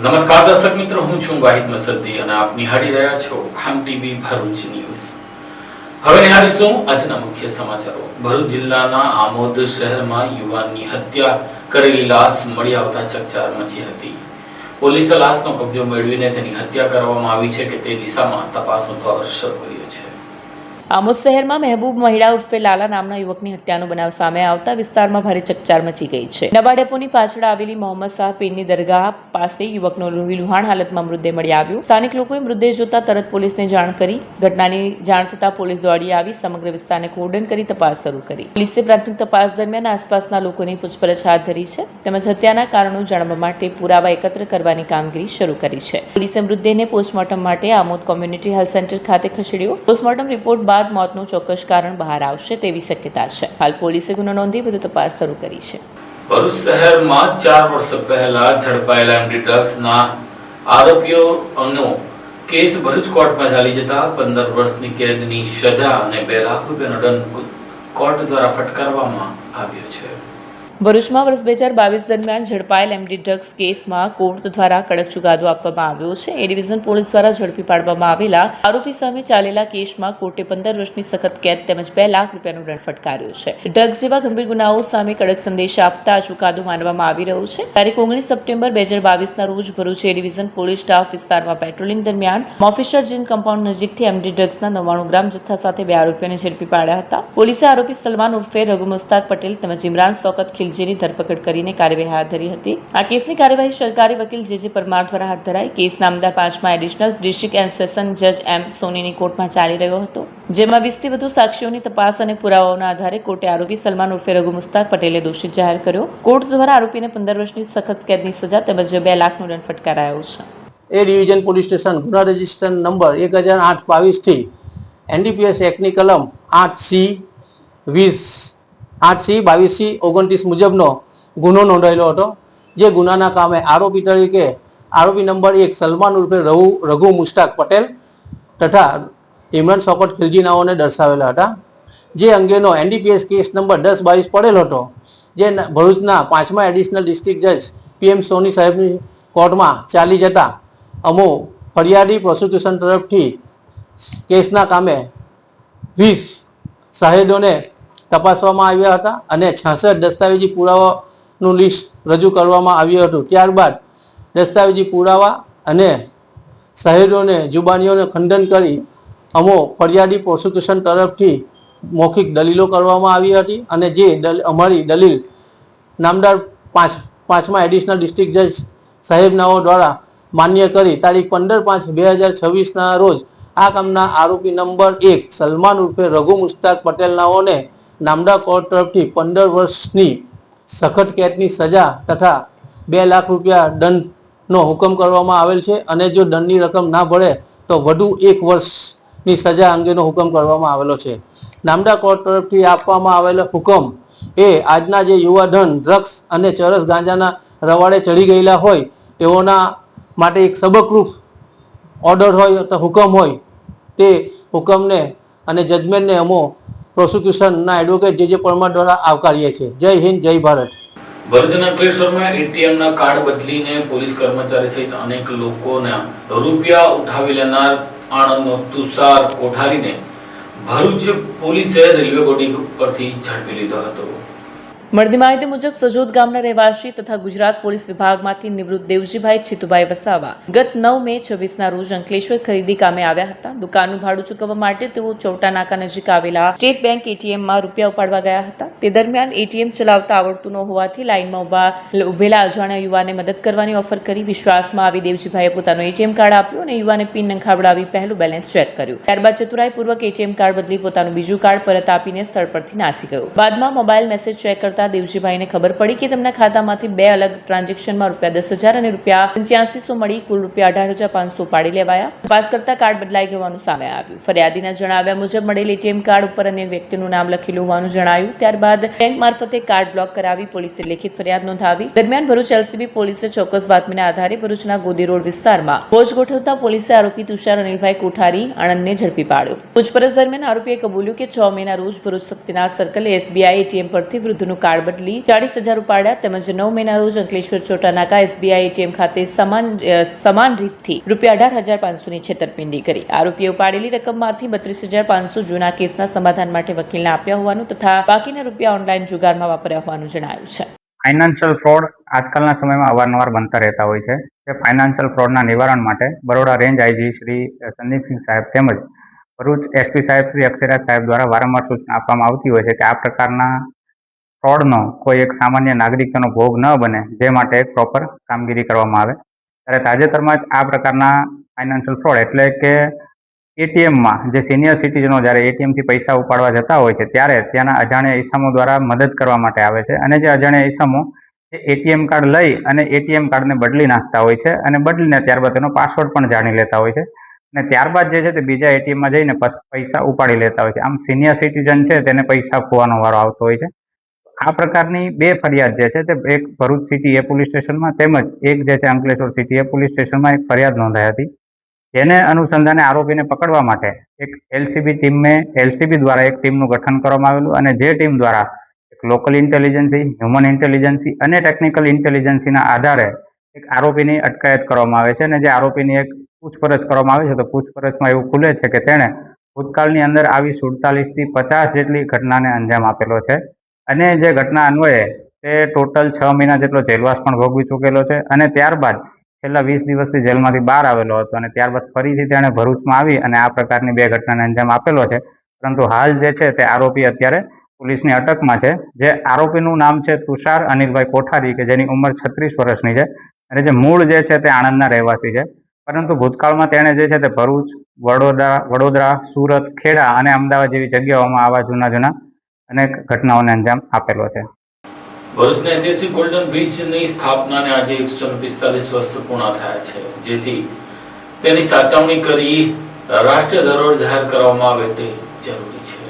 નમસ્કાર દર્શક મિત્રો, હું છું વાહિદ મસદ્દી અને આપ નિહાળી રહ્યા છો આમ ટીવી ભરૂચ ન્યૂઝ. હવે નિહાળીશું આજના મુખ્ય સમાચારો. ભરૂચ જિલ્લાના આમોદ શહેરમાં યુવાનની હત્યા કરેલી લાશ મળી આવતા ચકચાર મચી હતી. પોલીસે લાશનો કબજો મેળવીને તેની હત્યા કરવામાં આવી છે કે તે દિશામાં તપાસનો દોર શરૂ કર્યો છે. આમોદ શહેરમાં મહેબૂબ મહિડા ઉર્ફે લાલા નામના યુવકની હત્યાનો બનાવ સામે આવતા વિસ્તારમાં ભારે ચકચાર મચી ગઈ છે. નવા ડેપોની પાછળ આવેલી મોહમ્મદ શાહ પીરની દરગાહ પાસે યુવકનો લોહીલુહાણ હાલતમાં મૃતદેહ મળી આવ્યો. સ્થાનિક લોકોએ મૃતદેહ જોતા તરત પોલીસને જાણ કરી. ઘટનાની જાણ થતાં પોલીસ દોડી આવી સમગ્ર વિસ્તારને કોર્ડન કરી તપાસ શરૂ કરી. પોલીસે પ્રાથમિક તપાસ દરમિયાન આસપાસના લોકોની પૂછપરછ હાથ ધરી છે તેમજ હત્યાના કારણો જાણવા માટે પુરાવા એકત્ર કરવાની કામગીરી શરૂ કરી છે. પોલીસે મૃતદેહને પોસ્ટમોર્ટમ માટે આમોદ કોમ્યુનિટી હેલ્થ સેન્ટર ખાતે ખસેડ્યો. પોસ્ટમોર્ટમ રિપોર્ટ બાદ મોતનું ચોક્કસ કારણ બહાર આવશે તેવી શક્યતા છે. હાલ પોલીસે ગુનો નોંધી વધુ તપાસ શરૂ કરી છે. ભરૂચ શહેરમાં 4 વર્ષ પહેલા ઝડપાયેલા એમડી ડ્રગ્સના આરોપીઓનો કેસ ભરૂચ કોર્ટમાં ચાલી જતા 15 વર્ષની કેદની સજા અને 2 લાખ રૂપિયાનો દંડ કોર્ટ દ્વારા ફટકારવામાં આવ્યો છે. ભરૂચમાં વર્ષ 2022 દરમિયાન ઝડપાયેલ એમડી ડ્રગ્સ કેસમાં કોર્ટ દ્વારા કડક ચુકાદો આપવામાં આવ્યો છે. એ ડિવિઝન પોલીસ દ્વારા ઝડપી પાડવામાં આવેલા આરોપી સામે ચાલેલા કેસમાં કોર્ટે 15 વર્ષની સખત કેદ તેમજ 2 લાખ રૂપિયાનો દંડ ફટકાર્યો છે. ડ્રગ્સ જેવા ગંભીર ગુનાઓ સામે કડક સંદેશ આપતા આ ચુકાદો માનવામાં આવી રહ્યો છે. તારીખ 19 સપ્ટેમ્બર 2022ના રોજ ભરૂચ એ ડિવિઝન પોલીસ સ્ટાફ વિસ્તારમાં પેટ્રોલિંગ દરમિયાન મોફિશર જીન કમ્પાઉન્ડ નજીકથી એમડી ડ્રગ્સના 99 ગ્રામ જથ્થા સાથે 2 આરોપીઓને ઝડપી પાડ્યા હતા. પોલીસે આરોપી સલમાન ઉર્ફે રઘુ મુસ્તાક પટેલ તેમજ ઇમરાન શૌકત ખિલજીની ધરપકડ કરીને કાર્યવાહી હાથ ધરી હતી. આ કેસની કાર્યવાહી સરકારી વકીલ જે પરમાર દ્વારા હાથ ધરાઈ. કેસ નામદાર 5મા એડિશનલ ડિસ્ટ્રિક્ટ એન્ડ સેશન જજ એમ સોનીની કોર્ટમાં ચાલી રહ્યો હતો, જેમાં 20થી વધુ સાક્ષીઓની તપાસ અને પુરાવાઓના આધારે કોર્ટે આરોપી સલમાન ઉર્ફે રઘુ મુસ્તાક પટેલે દોષિત જાહેર કર્યો. કોર્ટ દ્વારા આરોપીને 15 વર્ષની સખત કેદની સજા તેમજ 2 લાખનો દંડ ફટકારાયો છે. એ ડિવિઝન પોલીસ સ્ટેશન ગુના રજિસ્ટ્રેશન નંબર 1008-22 થી એનડીપીએસ એક્ટની કલમ 8C-22C-29 મુજબનો ગુનો નોંધાયેલો હતો. જે ગુનાના કામે આરોપી તરીકે આરોપી નંબર 1 સલમાન ઉર્ફે રઘુ મુસ્તાક પટેલ તથા ઇમરાન શૌકત ખિલજી નાઓને દર્શાવેલા હતા. જે અંગેનો એનડીપીએસ કેસ નંબર 10-22 પડેલ હતો, જે ભરૂચના 5મા એડિશનલ ડિસ્ટ્રિક્ટ જજ PM સોની સાહેબની કોર્ટમાં ચાલી જતા અમો ફરિયાદી પ્રોસિક્યુશન તરફથી કેસના કામે 20 શહેદોને તપાસવામાં આવ્યા હતા અને 66 દસ્તાવેજી પુરાવાનું લિસ્ટ રજૂ કરવામાં આવ્યું હતું. ત્યારબાદ દસ્તાવેજી પુરાવા અને શહેદોને જુબાનીઓને ખંડન કરી અમો ફરિયાદી પ્રોસિક્યુશન તરફથી મૌખિક દલીલો કરવામાં આવી હતી અને જે અમારી દલીલ નામદાર 5મા એડિશનલ ડિસ્ટ્રિક્ટ જજ સાહેબનાઓ દ્વારા માન્ય કરી તારીખ 15/5/2026ના રોજ આ કામના આરોપી નંબર 1 સલમાન ઉર્ફે રઘુ મુસ્તાક પટેલનાઓને નામદાર કોર્ટ તરફથી 15 વર્ષની સખત કેદની સજા તથા 2 લાખ રૂપિયા દંડનો હુકમ કરવામાં આવેલ છે અને જો દંડની રકમ ના ભરે તો વધુ 1 વર્ષની સજા અંગેનો હુકમ કરવામાં આવેલો છે. નામદાર કોર્ટ તરફથી આપવામાં આવેલો હુકમ એ આજના જે યુવાધન ડ્રગ્સ અને ચરસ ગાંજાના રવાડે ચડી ગયેલા હોય તેઓના માટે એક સબકરૂપ ઓર્ડર હોય તો હુકમ હોય તે હુકમને અને જજમેન્ટને અમો પ્રોસિક્યુશનના એડવોકેટ જે પરમાર દ્વારા આવકારીએ છીએ. જય હિન્દ, જય ભારત. ભરૂચના અંકલેશ્વરમાં એટીએમના કાર્ડ બદલીને પોલીસ કર્મચારી સહિત અનેક લોકોના રૂપિયા ઉઠાવી લેનાર આણંદનો તુષાર કોઠારીને ભરૂચ પોલીસે રેલવે બોડી પરથી ઝડપી લીધો હતો. મળતી માહિતી મુજબ સજોદ ગામના રહેવાસી તથા ગુજરાત પોલીસ વિભાગમાંથી નિવૃત્ત દેવજીભાઈ ચિતુભાઈ વસાવા ગત 9 મે 2026ના રોજ અંકલેશ્વર ખરીદી કામે આવ્યા હતા. દુકાનનું ભાડું ચૂકવવા માટે તેઓ ચૌટા નાકા નજીક આવેલા સ્ટેટ બેંક એટીએમમાં રૂપિયા ઉપાડવા ગયા હતા. તે દરમિયાન એટીએમ ચલાવતા આવડતું ન હોવાથી લાઇનમાં ઉભેલા અજાણ્યા યુવાને મદદ કરવાની ઓફર કરી. વિશ્વાસમાં આવી દેવજીભાઈએ પોતાનું એટીએમ કાર્ડ આપ્યું અને યુવાને પિન નંખાવડાવી પહેલું બેલેન્સ ચેક કર્યું. ત્યારબાદ ચતુરાઈપૂર્વક એટીએમ કાર્ડ બદલી પોતાનું બીજું કાર્ડ પરત આપીને સ્થળ પરથી નાસી ગયો. બાદમાં મોબાઈલ મેસેજ ચેક કરતા દેવજીભાઈને ખબર પડી કે તેમના ખાતામાંથી 2 અલગ ટ્રાન્ઝેક્શનમાં ₹10,000 અને ₹8500 મળી કુલ ₹18,500 પાડી લેવાયા. તપાસ કરતા કાર્ડ બદલાઈ ગયું સામે આવ્યું. ફરિયાદીના જણાવ્યા મુજબ મળેલ એટીએમ કાર્ડ ઉપર અન્ય વ્યક્તિનું નામ લખેલું હોવાનું જણાયું. ત્યારબાદ બેંક મારફતે કાર્ડ બ્લોક કરાવી પોલીસે લેખિત ફરિયાદ નોંધાવી. દરમિયાન ભરૂચ એલસીબી પોલીસે ચોક્કસ બાતમીના આધારે ભરૂચના ગોદી રોડ વિસ્તારમાં પોચ ગોઠવતા પોલીસે આરોપી તુષાર અનિલભાઈ કોઠારી આણંદને ઝડપી પાડ્યો. પૂછપરછ દરમિયાન આરોપીએ કબૂલ્યું કે 6 મેના રોજ Bharuch Shaktinath circle SBI ATM પરથી વૃદ્ધનું કાર્ડ કાર્ડ બદલી 40,000 ઉપાડ્યા તેમજ 9 મેના રોજ અંકલેશ્વર ચોટા નાકા SBI ATM ખાતે સમાન રીતથી ₹18,500ની છેતરપિંડી કરી. આરોપીએ ઉપાડેલી રકમમાંથી 32,500 જૂના કેસના સમાધાન માટે વકીલને આપ્યા હોવાનું તથા બાકીના રૂપિયા ઓનલાઈન જુગારમાં વાપર્યા હોવાનું જણાયું છે. ફાઇનાન્શિયલ ફ્રોડ આજકાલના સમયમાં અવારનવાર બનતા રહેતા હોય છે. તે ફાઇનાન્શિયલ ફ્રોડના નિવારણ માટે બરોડા રેન્જ આઈજી શ્રી સંદીપસિંહ સાહેબ તેમજ ભરૂચ SP સાહેબ શ્રી અક્ષયરાજ સાહેબ દ્વારા વારંવાર સૂચના આપવામાં આવતી હોય છે કે આ પ્રકારના ફ્રોડનો કોઈ એક સામાન્ય નાગરિકનો ભોગ ન બને, જે માટે એક પ્રોપર કામગીરી કરવામાં આવે. ત્યારે તાજેતરમાં જ આ પ્રકારના ફાઇનાન્શિયલ ફ્રોડ એટલે કે ATMમાં જે સિનિયર સિટીઝનો જ્યારે ATMથી પૈસા ઉપાડવા જતા હોય છે ત્યારે ત્યાંના અજાણ્યા ઈસમો દ્વારા મદદ કરવા માટે આવે છે અને જે અજાણ્યા ઈસમો એ ATM કાર્ડ લઈ અને ATM કાર્ડને બદલી નાખતા હોય છે અને બદલીને ત્યારબાદ તેનો પાસવર્ડ પણ જાણી લેતા હોય છે અને ત્યારબાદ જે છે તે બીજા ATMમાં જઈને પૈસા ઉપાડી લેતા હોય છે. આમ સિનિયર સિટીઝન છે તેને પૈસા ખોવાનો વારો આવતો હોય છે. આ પ્રકારની 2 ફરિયાદ જે છે તે એક ભરૂચ સિટી A પોલીસ સ્ટેશનમાં તેમજ એક જે છે અંકલેશ્વર સિટી A પોલીસ સ્ટેશનમાં એક ફરિયાદ નોંધાઈ હતી. જેને અનુસંધાને આરોપીને પકડવા માટે એક LCB દ્વારા એક ટીમનું ગઠન કરવામાં આવેલું અને જે ટીમ દ્વારા એક લોકલ ઇન્ટેલિજન્સી, હ્યુમન ઇન્ટેલિજન્સી અને ટેકનિકલ ઇન્ટેલિજન્સીના આધારે એક આરોપીની અટકાયત કરવામાં આવે છે અને જે આરોપીની એક પૂછપરછ કરવામાં આવે છે તો પૂછપરછમાં એવું ખુલે છે કે તેણે ભૂતકાળની અંદર આવી 47 થી 50 જેટલી ઘટનાને અંજામ આપેલો છે અને જે ઘટના અન્વયે તે ટોટલ 6 મહિના જેટલો જેલવાસ પણ ભોગવી ચૂકેલો છે અને ત્યારબાદ છેલ્લા 20 દિવસથી જેલમાંથી બહાર આવેલો હતો અને ત્યારબાદ ફરીથી તેણે ભરૂચમાં આવી અને આ પ્રકારની 2 ઘટનાને અંજામ આપેલો છે. પરંતુ હાલ જે છે તે આરોપી અત્યારે પોલીસની અટકમાં છે. જે આરોપીનું નામ છે તુષાર અનિલભાઈ કોઠારી કે જેની ઉંમર 36 વર્ષની છે અને જે મૂળ જે છે તે આણંદના રહેવાસી છે. પરંતુ ભૂતકાળમાં તેણે જે છે તે ભરૂચ, વડોદરા, સુરત, ખેડા અને અમદાવાદ જેવી જગ્યાઓમાં આવા જૂના અનેક ઘટનાઓને અંજામ આપેલો છે. ભરૂચના ઐતિહાસિક ગોલ્ડન બ્રિજની સ્થાપનાને આજે 145 વર્ષ પૂર્ણ થયા છે, જેથી તેની સાચવણી કરી રાષ્ટ્રીય ધરોહર જાહેર કરવામાં આવે તે જરૂરી છે.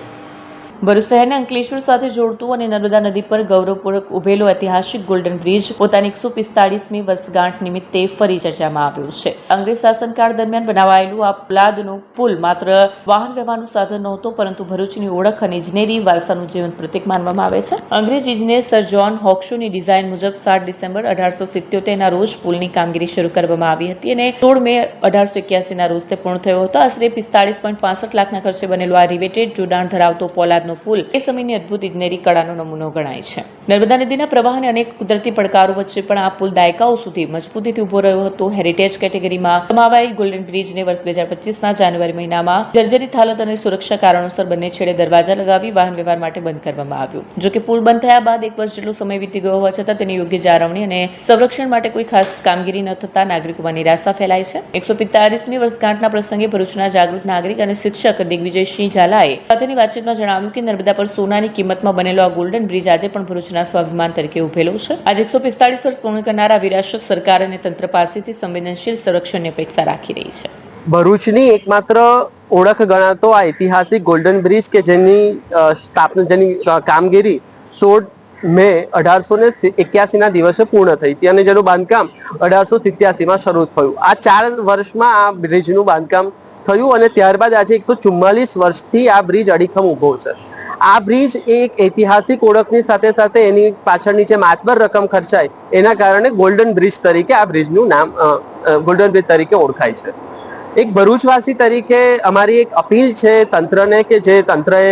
ભરૂચ શહેરને અંકલેશ્વર સાથે જોડતું અને નર્મદા નદી પર ગૌરવપૂર્વક ઉભેલો ઐતિહાસિક ગોલ્ડન બ્રિજ પોતાની 145મી વર્ષગાંઠ નિમિત્તે ફરી ચર્ચામાં આવ્યો છે. અંગ્રેજ શાસનકાળ દરમિયાન બનાવાયેલું આ પુલાદનો પુલ માત્ર વાહન વ્યવહારનું સાધન નહોતો, પરંતુ ભરૂચની ઓળખ અને ઇજનેરી વારસાનું જીવંત પ્રતીક માનવામાં આવે છે. અંગ્રેજ ઇજનેર સર જોન હોક્સોની ડિઝાઇન મુજબ 7 ડિસેમ્બર 1877ના રોજ પુલની કામગીરી શરૂ કરવામાં આવી હતી અને 16 મે 1881ના રોજ તે પૂર્ણ થયો હતો. આશરે 45.65 લાખના ખર્ચે બનેલો આ રિવેટેડ જોડાણ ધરાવતો પોલાદનો પુલ એ સમયની અદ્ભુત ઇજનેરી કળાનો નમૂનો ગણાય છે. નર્મદા નદીના પ્રવાહ અને અનેક કુદરતી પડકારો વચ્ચે પણ આ પુલ દાયકાઓ સુધી મજબૂતીથી ઉભો રહ્યો હતો. હેરિટેજ કેટેગરીમાં સમાવાયેલ ગોલ્ડન બ્રિજને વર્ષ 2025ના જાન્યુઆરી મહિનામાં જર્જરિત હાલત અને સુરક્ષા કારણોસર બંને છેડે દરવાજા લગાવી વાહન વ્યવહાર માટે બંધ કરવામાં આવ્યો. જો કે પુલ બંધ થયા બાદ 1 વર્ષ જેટલો સમય વીતી ગયો હોવા છતાં તેની યોગ્ય જાળવણી અને સંરક્ષણ માટે કોઈ ખાસ કામગીરી ન થતા નાગરિકોમાં નિરાશા ફેલાય છે. 145મી વર્ષગાંઠના પ્રસંગે ભરૂચના જાગૃત નાગરિક અને શિક્ષક દિગ્વિજયસિંહ ઝાલાએ સાથેની વાતચીતમાં જણાવ્યું કે નર્મદા પર સોનાની કિંમતમાં બનેલો આ ગોલ્ડન બ્રિજ આજે પણ ભરૂચના સ્વાભિમાન તરીકે ઉભેલો છે. આજે 145 વર્ષ પૂર્ણ કરનારા વિરાસત સરકાર અને તંત્ર પાસેથી સંવેદનશીલ સંરક્ષણની અપેક્ષા રાખી રહી છે. ભરૂચની એકમાત્ર ઓળખ ગણાતો આ ઐતિહાસિક ગોલ્ડન બ્રિજ કે જેની કામગીરી 16 મે 1881ના દિવસે પૂર્ણ થઈ હતી અને જેનું બાંધકામ 1887માં શરૂ થયું. આ 4 વર્ષમાં આ બ્રિજનું બાંધકામ થયું અને ત્યારબાદ આજે 144 વર્ષથી આ બ્રિજ અડીખમ ઊભો છે. આ બ્રિજ એક ઐતિહાસિક ઓળખની સાથે સાથે એની પાછળની જે માતબર રકમ ખર્ચાય એના કારણે ગોલ્ડન બ્રિજ તરીકે આ બ્રિજનું નામ ગોલ્ડન બ્રિજ તરીકે ઓળખાય છે. એક ભરૂચવાસી તરીકે અમારી એક અપીલ છે તંત્રને કે જે તંત્રએ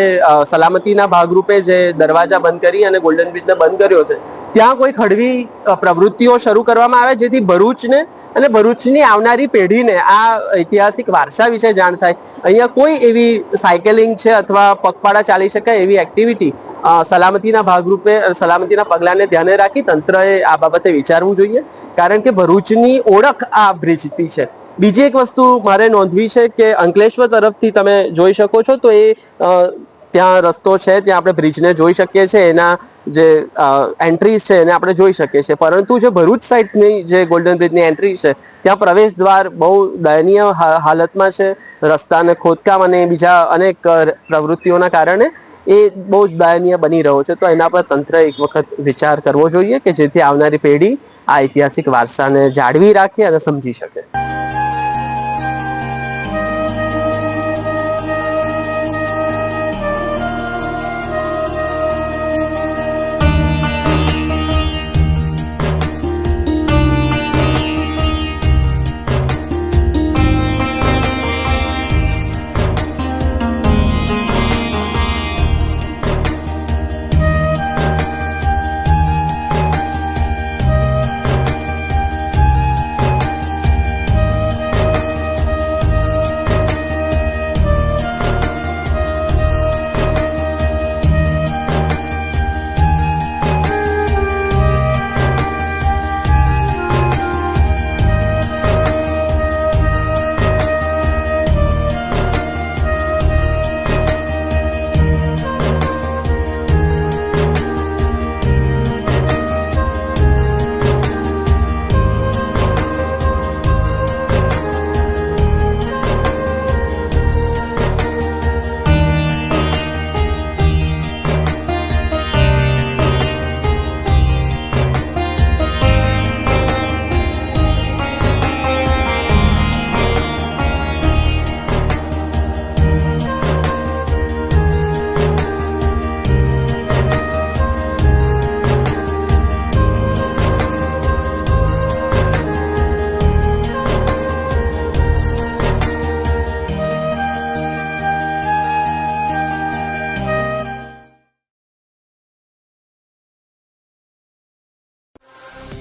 સલામતીના ભાગરૂપે જે દરવાજા બંધ કરી અને ગોલ્ડન બ્રિજને બંધ કર્યો છે ત્યાં કોઈ હળવી પ્રવૃત્તિઓ શરૂ કરવામાં આવે જેથી ભરૂચને અને ભરૂચની આવનારી પેઢીને આ ઐતિહાસિક વારસા વિશે જાણ થાય. અહીંયા કોઈ એવી સાયકલિંગ છે અથવા પગપાળા ચાલી શકાય એવી એક્ટિવિટી સલામતીના ભાગરૂપે સલામતીના પગલાંને ધ્યાને રાખી તંત્રએ આ બાબતે વિચારવું જોઈએ, કારણ કે ભરૂચની ઓળખ આ બ્રિજથી છે. બીજી એક વસ્તુ મારે નોંધવી છે કે અંકલેશ્વર તરફથી તમે જોઈ શકો છો તો એ ત્યાં રસ્તો છે, ત્યાં આપણે બ્રિજને જોઈ શકીએ છીએ, એના જે એન્ટ્રીઝ છે એને આપણે જોઈ શકીએ છીએ. પરંતુ જે ભરૂચ સાઈડની જે ગોલ્ડન બ્રિજની એન્ટ્રી છે ત્યાં પ્રવેશ દ્વાર બહુ દયનીય હાલતમાં છે. રસ્તાને ખોદકામ અને બીજા અનેક પ્રવૃત્તિઓના કારણે એ બહુ જ દયનીય બની રહ્યો છે. તો એના પર તંત્રએ એક વખત વિચાર કરવો જોઈએ કે જેથી આવનારી પેઢી આ ઐતિહાસિક વારસાને જાળવી રાખે અને સમજી શકે.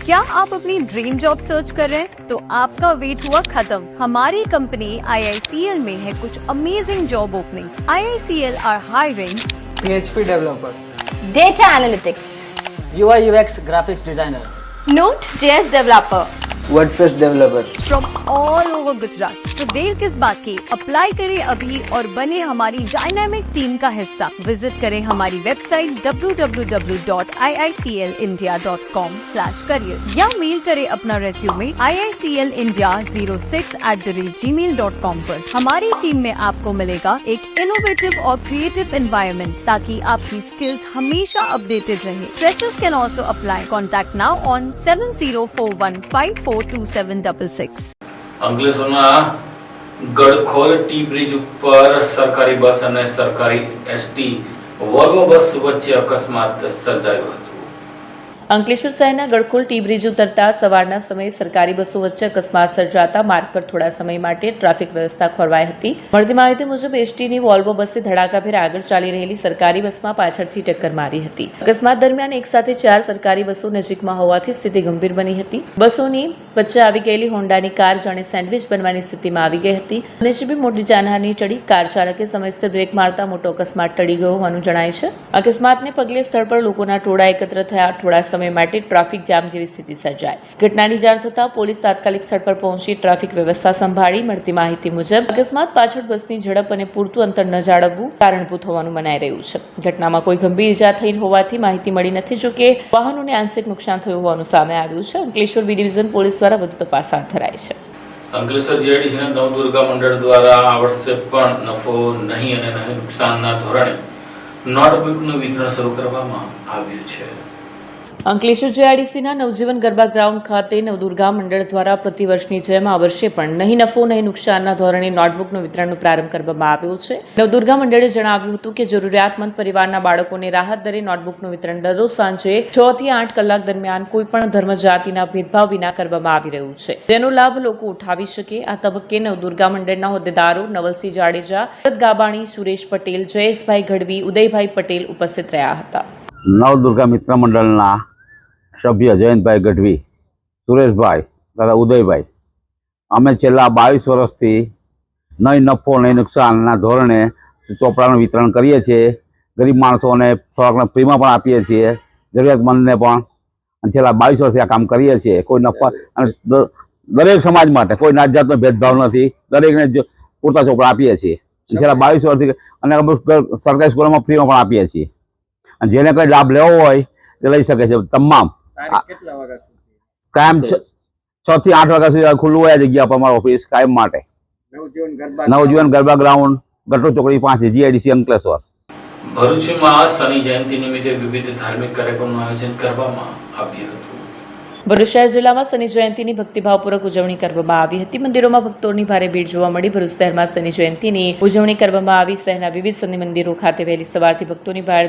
क्या आप अपनी ड्रीम जॉब सर्च कर रहे हैं? तो आपका वेट हुआ खत्म। हमारी कंपनी IICL में है कुछ amazing job openings. IICL are hiring PHP developer, data analytics, UI UX graphics designer, Node.js developer WordPress developer. From all over Gujarat. तो देर किस बात की, अप्लाई करें अभी और बने हमारी डायनामिक टीम का हिस्सा। विजिट करें हमारी वेबसाइट www.iiclindia.com/career या मेल करें अपना रेज्यूमे iiclindia06@gmail.com पर। हमारी टीम में आपको मिलेगा एक इनोवेटिव और क्रिएटिव एनवायरनमेंट ताकि आपकी स्किल्स हमेशा अपडेटेड रहे। Freshers can also apply. Contact now on 7041542766। અંકલેશ્વરના ગડખોલ ટી બ્રિજ ઉપર સરકારી બસ અને સરકારી એસટી વોલ્વો બસ વચ્ચે અકસ્માત સર્જાયો હતો। અંકલેશ્વર શહેરના ગડખોલ ટી બ્રિજ ઉતરતા સવારના સમયે સરકારી બસો વચ્ચે અકસ્માત સર્જાતા માર્ગ પર થોડા સમય માટે ટ્રાફિક વ્યવસ્થા ખોરવાઈ હતી। મળતી માહિતી મુજબ એસટીની વોલ્વો બસે ધડાકાભેર આગળ ચાલી રહેલી સરકારી બસમાં પાછળથી ટક્કર મારી હતી। અકસ્માત દરમિયાન એક સાથે 4 સરકારી બસો નજીકમાં હોવાથી સ્થિતિ ગંભીર બની હતી। બસોની વચ્ચે આવી ગયેલી હોન્ડાની કાર જાણે સેન્ડવિચ બનવાની સ્થિતિમાં આવી ગઈ હતી। નજીબે મોટી જાનહાની ટળી। કાર ચાલકે સમયસર બ્રેક મારતા મોટો અકસ્માત ટળી ગયો હોવાનું જણાય છે। અકસ્માતને પગલે સ્થળ પર લોકોના ટોળા એકત્ર થયા। થોડા સમય માટે ટ્રાફિક જામ જેવી સ્થિતિ સર્જાઈ। ઘટનાની જાણ થતાં પોલીસ તાત્કાલિક સ્થળ પર પહોંચી ટ્રાફિક વ્યવસ્થા સંભાળી। મળતી માહિતી મુજબ અકસ્માત પાછળ બસની ઝડપ અને પૂરતું અંતર ન જાળવવું કારણભૂત હોવાનું મનાઈ રહ્યું છે। ઘટનામાં કોઈ ગંભીર ઇજા થઈ હોવાથી માહિતી મળી નથી। જોકે વાહનોને આંશિક નુકસાન થયું હોવાનું સામે આવ્યું છે। અંકલેશ્વર બી ડિવિઝન પોલીસ દ્વારા વધુ તપાસ હાથ ધરાઈ છે। અંકલેશ્વર જીઆઈડીસીના નવદુર્ગા મંડળ દ્વારા આ વર્ષે પણ નફો નહીં અને નહીં નુકસાનના ધોરણે નોટબુકનું વિતરણ શરૂ કરવામાં આવ્યું છે। અંકલેશ્વર જીઆઈડીસીના નવજીવન ગરબા ગ્રાઉન્ડ ખાતે નવદુર્ગા મંડળ દ્વારા પ્રતિવર્ષની જેમ આ વર્ષે પણ નહીં નફો નહીં નુકસાનના ધોરણે નોટબુકનું વિતરણનો પ્રારંભ કરવામાં આવ્યો છે। નવદુર્ગા મંડળે જણાવ્યું હતું કે જરૂરિયાતમંદ પરિવારના બાળકોને રાહત દરે નોટબુકનું વિતરણ દરરોજ સાંજે 6 થી 8 કલાક દરમિયાન કોઈપણ ધર્મ જાતિના ભેદભાવ વિના કરવામાં આવી રહ્યું છે, જેનો લાભ લોકો ઉઠાવી શકે। આ તબક્કે નવદુર્ગા મંડળના હોદ્દેદારો નવલસિંહ જાડેજા, ભરત ગાબાણી, સુરેશ પટેલ, જયેશભાઈ ગઢવી, ઉદયભાઈ પટેલ ઉપસ્થિત રહ્યા હતા। નવદુર્ગા મિત્ર મંડળના સભ્ય જયંતભાઈ ગઢવી, સુરેશભાઈ તથા ઉદયભાઈ અમે છેલ્લા 22 વર્ષથી નહીં નફો નહીં નુકસાનના ધોરણે ચોપડાનું વિતરણ કરીએ છીએ। ગરીબ માણસોને થોડાક ફ્રીમાં પણ આપીએ છીએ, જરૂરિયાતમંદને પણ। અને છેલ્લા 22 વર્ષથી આ કામ કરીએ છીએ। કોઈ નફા અને દરેક સમાજ માટે કોઈ નાત જાતનો ભેદભાવ નથી, દરેકને પૂરતા ચોપડા આપીએ છીએ। છેલ્લા 22 વર્ષથી અને સરકારી સ્કૂલોમાં ફ્રીમાં પણ આપીએ છીએ। અને જેને કંઈ લાભ લેવો હોય તે લઈ શકે છે। તમામ કાયમ 6 થી 8 વાગ્યા સુધી ખુલ્લું હોય જગ્યા પર અમારી ઓફિસ કાયમ માટે। નવજીવન ગરબા ગ્રાઉન્ડ, ગટો ચોકડી 5 જીઆઈડીસી અંકલેશ્વર। ભરૂચમાં શનિ જયંતિ નિમિત્તે વિવિધ ધાર્મિક કાર્યક્રમનું આયોજન કરવામાં આવ્યું હતું। ભરૂચ શહેર જિલ્લામાં શનિ જયંતિની ભક્તિભાવપૂર્વક ઉજવણી કરવામાં આવી હતી। મંદિરોમાં ભક્તોની ભારે ભીડ જોવા મળી। ભરૂચ શહેરમાં શનિ જયંતિની ઉજવણી કરવામાં આવી। શહેરના વિવિધ શનિ મંદિરો ખાતે વહેલી સવારથી ભક્તોની ભારે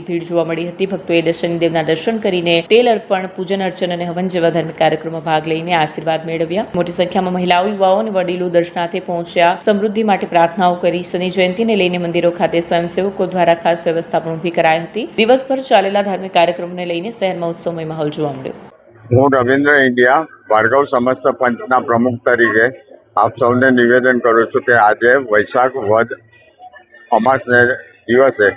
ભીડ જોવા મળી હતી। ભક્તોએ શનિદેવના દર્શન કરીને તેલ અર્પણ, પૂજન અર્ચન અને હવન જેવા ધાર્મિક કાર્યક્રમમાં ભાગ લઈને આશીર્વાદ મેળવ્યા। મોટી સંખ્યામાં મહિલાઓ, યુવાઓ અને વડીલો દર્શનાર્થે પહોંચ્યા, સમૃદ્ધિ માટે પ્રાર્થનાઓ કરી। શનિ જયંતિને લઈને મંદિરો ખાતે સ્વયંસેવકો દ્વારા ખાસ વ્યવસ્થા પણ ઊભી કરાઈ હતી। દિવસભર ચાલેલા ધાર્મિક કાર્યક્રમોને લઈને શહેરમાં ઉત્સવમય માહોલ જોવા મળ્યો। હું રવિન્દ્ર ઇન્ડિયા ભાર્ગવ સમસ્ત પંચના પ્રમુખ તરીકે આપ સૌને નિવેદન કરું છું કે આજે વૈશાખ વદ અમાસને દિવસે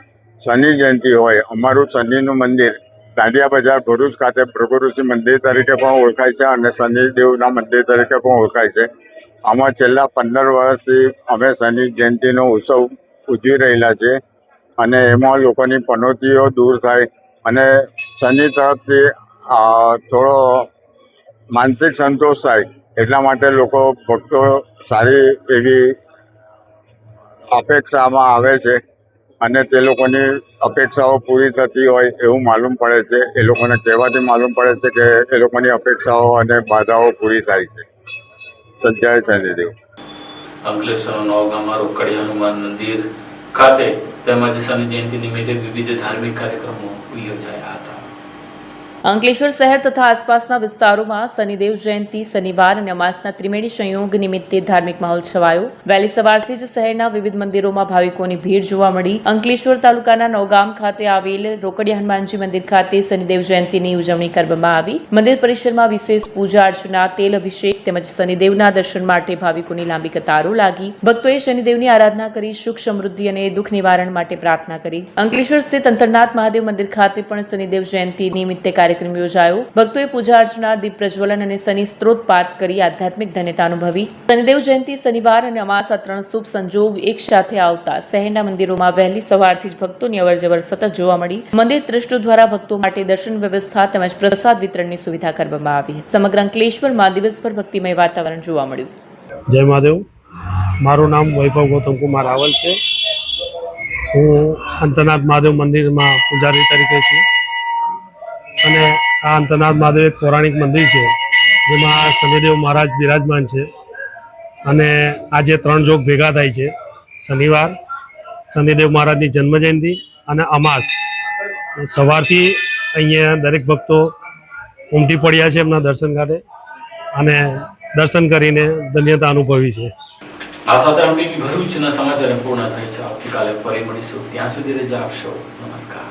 શનિ જયંતિ હોય, અમારું શનિનું મંદિર દાંડિયા બજાર ભરૂચ ખાતે ભૃગુઋષિ મંદિર તરીકે પણ ઓળખાય છે અને શનિદેવના મંદિર તરીકે પણ ઓળખાય છે। આમાં છેલ્લા 15 વર્ષથી અમે શનિ જયંતિનો ઉત્સવ ઉજવી રહેલા છે અને એમાં લોકોની પનોતીઓ દૂર થાય અને શનિ તરફથી થોડો માનસિક સંતોષ થાય એટલા માટે લોકો ભક્તો સારી એવી અપેક્ષામાં આવે છે અને તે લોકોની અપેક્ષાઓ પૂરી થતી હોય એવું માલુમ પડે છે। એ લોકોને કહેવાથી માલુમ પડે છે કે એ લોકોની અપેક્ષાઓ અને બાધાઓ પૂરી થાય છે। જય શનિદેવ। અંકલેશ્વર નવગામમાં રોકડી હનુમાન મંદિર ખાતે તેમજ શનિ જયંતિ નિમિત્તે વિવિધ ધાર્મિક કાર્યક્રમો યોજાયા હતા। અંકલેશ્વર શહેર તથા આસપાસના વિસ્તારોમાં શનિદેવ જયંતિ, શનિવાર અને અમાસના ત્રિવેણી સંયોગ નિમિત્તે ધાર્મિક માહોલ છવાયો. વહેલી સવારથી જ શહેરના વિવિધ મંદિરોમાં ભાવિકોની ભીડ જોવા મળી. અંકલેશ્વર તાલુકાના નવગામ ખાતે આવેલ રોકડિયા હનુમાનજી મંદિર ખાતે શનિદેવ જયંતિની ઉજવણી કરવામાં આવી. મંદિર પરિસરમાં વિશેષ પૂજા અર્ચના, તેલ અભિષેક તેમજ શનિદેવના દર્શન માટે ભાવિકોની લાંબી કતારો લાગી. ભક્તોએ શનિદેવની આરાધના કરી સુખ સમૃદ્ધિ અને દુઃખ નિવારણ માટે પ્રાર્થના કરી. અંકલેશ્વર સ્થિત અંતરનાથ મહાદેવ મંદિર ખાતે પણ શનિદેવ જયંતિ નિમિત્તે કાર્યક્રમ યોજાયો. ભક્તોએ પૂજા અર્ચના, દીપ પ્રજ્વલન અને શનિ સ્ત્રોત પાઠ કરી આધ્યાત્મિક ધન્યતા અનુભવી. શનિદેવ જયંતિ, શનિવાર અને અમાસ આ ત્રણ શુભ સંજોગ એક સાથે આવતા શહેરના મંદિરોમાં વહેલી સવારથી જ ભક્તોની અવરજવર સતત જોવા મળી. મંદિર ટ્રસ્ટો દ્વારા ભક્તો માટે દર્શન વ્યવસ્થા તેમજ પ્રસાદ વિતરણની સુવિધા કરવામાં આવી. સમગ્ર અંકલેશ્વરમાં દિવસભર ભક્તિમય વાતાવરણ જોવા મળ્યું. જય મહાદેવ. મારું નામ વૈભવ ગૌતમ કુમાર રાવલ છે. હું અંતરનાથ મહાદેવ મંદિરમાં પૂજારી તરીકે છું અને આ અંતરનાથ મહાદેવ એક પૌરાણિક મંદિર છે જેમાં શનિદેવ મહારાજ બિરાજમાન છે અને આજે ત્રણ જોગ ભેગા થાય છે. શનિવાર, શનિદેવ મહારાજની જન્મજયંતિ અને અમાસ. સવારથી અહીંયા દરેક ભક્તો ઉમટી પડ્યા છે એમના દર્શન માટે અને દર્શન કરીને ધન્યતા અનુભવી છે. આ સાથે હમણાં ભરૂચના સમાચાર પૂર્ણ થાય છે. આવતીકાલે ફરી મળીશું. ત્યાં સુધી રજા આપશો. નમસ્કાર.